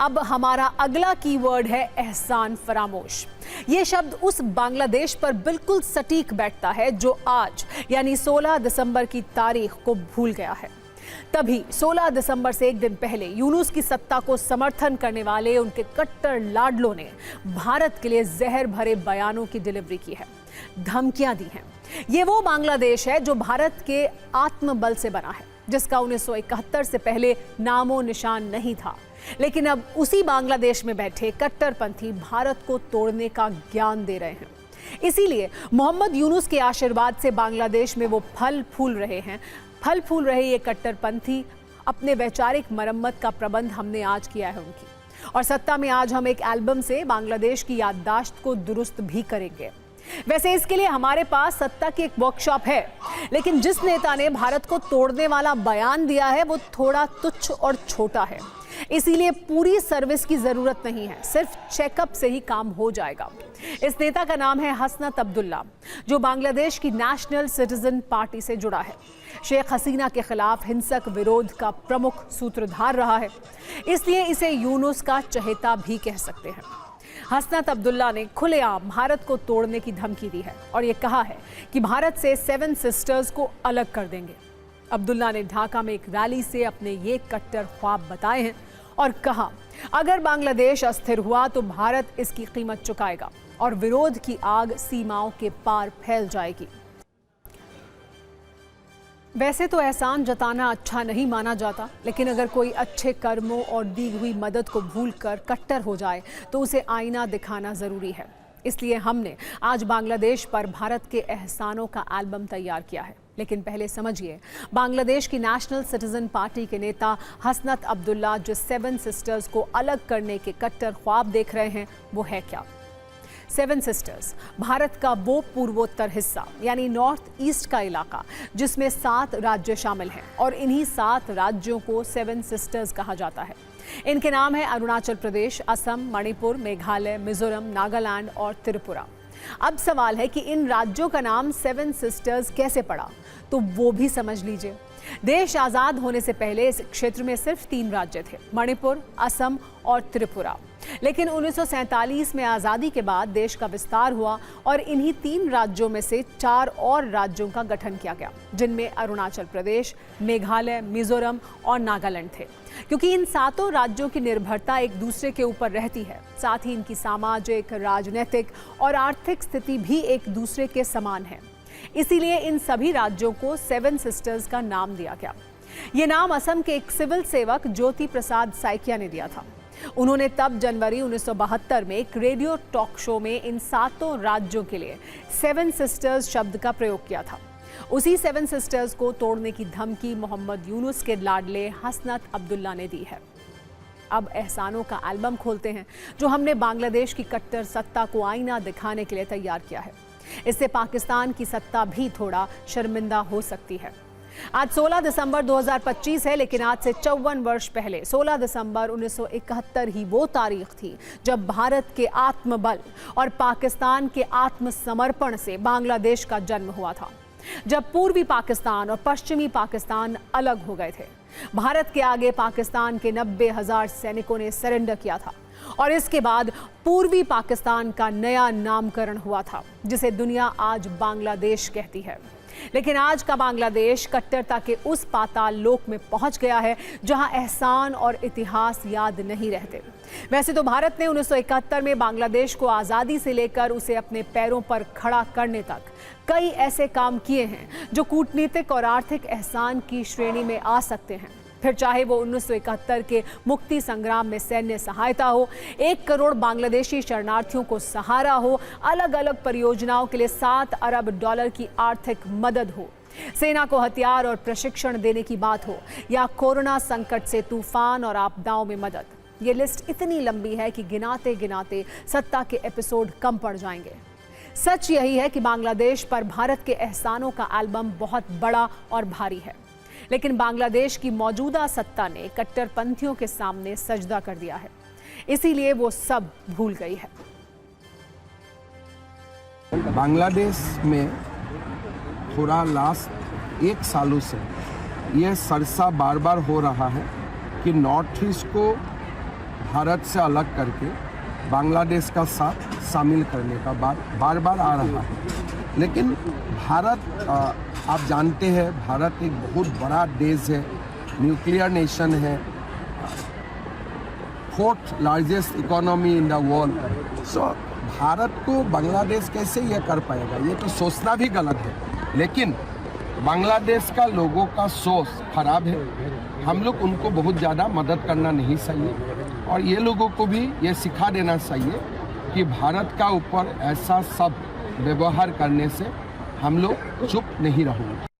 अब हमारा अगला कीवर्ड है एहसान फरामोश। ये शब्द उस बांग्लादेश पर बिल्कुल सटीक बैठता है जो आज यानी 16 दिसंबर की तारीख को भूल गया है। तभी 16 दिसंबर से एक दिन पहले यूनुस की सत्ता को समर्थन करने वाले उनके कट्टर लाडलों ने भारत के लिए जहर भरे बयानों की डिलीवरी की है, धमकियां दी हैं। ये वो बांग्लादेश है जो भारत के आत्मबल से बना है, जिसका 1971 से पहले नामो निशान नहीं था। लेकिन अब उसी बांग्लादेश में बैठे कट्टरपंथी भारत को तोड़ने का ज्ञान दे रहे हैं। इसीलिए मोहम्मद यूनुस के आशीर्वाद से बांग्लादेश में वो फल फूल रहे ये कट्टरपंथी अपने वैचारिक मरम्मत का प्रबंध हमने आज किया है उनकी। और सत्ता में आज हम एक एल्बम से बांग्लादेश की याददाश्त को दुरुस्त भी करेंगे। वैसे इसके लिए हमारे पास सत्ता की एक वर्कशॉप है, लेकिन जिस नेता ने भारत को तोड़ने वाला बयान दिया है वो थोड़ा तुच्छ और छोटा है। इसीलिए पूरी सर्विस की जरूरत नहीं है, सिर्फ चेकअप से ही काम हो जाएगा। इस नेता का नाम है हसनत अब्दुल्ला, जो बांग्लादेश की नेशनल सिटीजन पार्टी से जुड़ा है। शेख हसीना के खिलाफ हिंसक विरोध का प्रमुख सूत्रधार रहा है, इसलिए इसे यूनुस का चहेता भी कह सकते हैं। हसनत अब्दुल्ला ने खुलेआम भारत को तोड़ने की धमकी दी है और ये कहा है कि भारत से 7 सिस्टर्स को अलग कर देंगे। अब्दुल्ला ने ढाका में एक रैली से अपने ये कट्टर ख्वाब बताए हैं और कहा, अगर बांग्लादेश अस्थिर हुआ तो भारत इसकी कीमत चुकाएगा और विरोध की आग सीमाओं के पार फैल जाएगी। वैसे तो एहसान जताना अच्छा नहीं माना जाता, लेकिन अगर कोई अच्छे कर्मों और दी हुई मदद को भूलकर कट्टर हो जाए तो उसे आईना दिखाना जरूरी है। इसलिए हमने आज बांग्लादेश पर भारत के एहसानों का एल्बम तैयार किया है। लेकिन पहले समझिए, बांग्लादेश की नेशनल सिटीजन पार्टी के नेता हसनत अब्दुल्ला जो 7 सिस्टर्स को अलग करने के कट्टर ख्वाब देख रहे हैं वो है क्या। 7 सिस्टर्स भारत का वो पूर्वोत्तर हिस्सा यानी नॉर्थ ईस्ट का इलाका जिसमें 7 राज्य शामिल हैं और इन्हीं 7 राज्यों को 7 सिस्टर्स कहा जाता है। इनके नाम है अरुणाचल प्रदेश, असम, मणिपुर, मेघालय, मिजोरम, नागालैंड और त्रिपुरा। अब सवाल है कि इन राज्यों का नाम 7 सिस्टर्स कैसे पड़ा, तो वो भी समझ लीजिए। देश आजाद होने से पहले इस क्षेत्र में सिर्फ 3 राज्य थे, मणिपुर, असम और त्रिपुरा। लेकिन 1947 में आज़ादी के बाद देश का विस्तार हुआ और इन्हीं 3 राज्यों में से 4 और राज्यों का गठन किया गया, जिनमें अरुणाचल प्रदेश, मेघालय, मिजोरम और नागालैंड थे। क्योंकि इन 7 राज्यों की निर्भरता एक दूसरे के ऊपर रहती है, साथ ही इनकी सामाजिक, राजनीतिक और आर्थिक स्थिति भी एक दूसरे के समान है। इसीलिए इन सभी राज्यों को 7 सिस्टर्स का नाम दिया गया। ये नाम असम के एक सिविल सेवक ज्योति प्रसाद साइकिया ने दिया था। उन्होंने तब जनवरी 1972 में एक रेडियो टॉक शो में इन 7 राज्यों के लिए 7 सिस्टर्स शब्द का प्रयोग किया था। उसी 7 सिस्टर्स को तोड़ने की धमकी मोहम्मद यूनुस के लाडले हसनत अब्दुल्ला ने दी है। अब एहसानों का एल्बम खोलते हैं जो हमने बांग्लादेश की कट्टर सत्ता को आईना दिखाने के लिए तैयार किया है। इससे पाकिस्तान की सत्ता भी थोड़ा शर्मिंदा हो सकती है। आज 16 दिसंबर 2025 है, लेकिन आज से 54 वर्ष पहले 16 दिसंबर 1971 ही वो तारीख थी जब भारत के आत्मबल और पाकिस्तान के आत्मसमर्पण से बांग्लादेश का जन्म हुआ था। जब पूर्वी पाकिस्तान और पश्चिमी पाकिस्तान अलग हो गए थे, भारत के आगे पाकिस्तान के 90,000 सैनिकों ने सरेंडर किया था और इसके बाद पूर्वी पाकिस्तान का नया नामकरण हुआ था, जिसे दुनिया आज बांग्लादेश कहती है। लेकिन आज का बांग्लादेश कट्टरता के उस पाताल लोक में पहुंच गया है जहां एहसान और इतिहास याद नहीं रहते। वैसे तो भारत ने 1971 में बांग्लादेश को आज़ादी से लेकर उसे अपने पैरों पर खड़ा करने तक कई ऐसे काम किए हैं जो कूटनीतिक और आर्थिक एहसान की श्रेणी में आ सकते हैं। फिर चाहे वो 1971 के मुक्ति संग्राम में सैन्य सहायता हो, 1 करोड़ बांग्लादेशी शरणार्थियों को सहारा हो, अलग अलग परियोजनाओं के लिए $7 अरब की आर्थिक मदद हो, सेना को हथियार और प्रशिक्षण देने की बात हो, या कोरोना संकट से तूफान और आपदाओं में मदद। ये लिस्ट इतनी लंबी है कि गिनाते गिनाते सत्ता के एपिसोड कम पड़ जाएंगे। सच यही है कि बांग्लादेश पर भारत के एहसानों का एल्बम बहुत बड़ा और भारी है, लेकिन बांग्लादेश की मौजूदा सत्ता ने कट्टरपंथियों के सामने सजदा कर दिया है, इसीलिए वो सब भूल गई है। बांग्लादेश में थोड़ा लास्ट 1 सालों से यह सरसा बार बार हो रहा है कि नॉर्थ ईस्ट को भारत से अलग करके बांग्लादेश का साथ शामिल करने का बात बार बार आ रहा है। लेकिन भारत आप जानते हैं, भारत एक बहुत बड़ा देश है, न्यूक्लियर नेशन है, 4th largest economy in the world. So Bharat को बांग्लादेश कैसे ये कर पाएगा, ये तो सोचना भी गलत है। लेकिन बांग्लादेश का लोगों का सोच खराब है, हम लोग उनको बहुत ज़्यादा मदद करना नहीं चाहिए और ये लोगों को भी ये सिखा देना चाहिए कि भारत का ऊपर ऐसा सब व्यवहार करने से हम लोग चुप नहीं रहेंगे।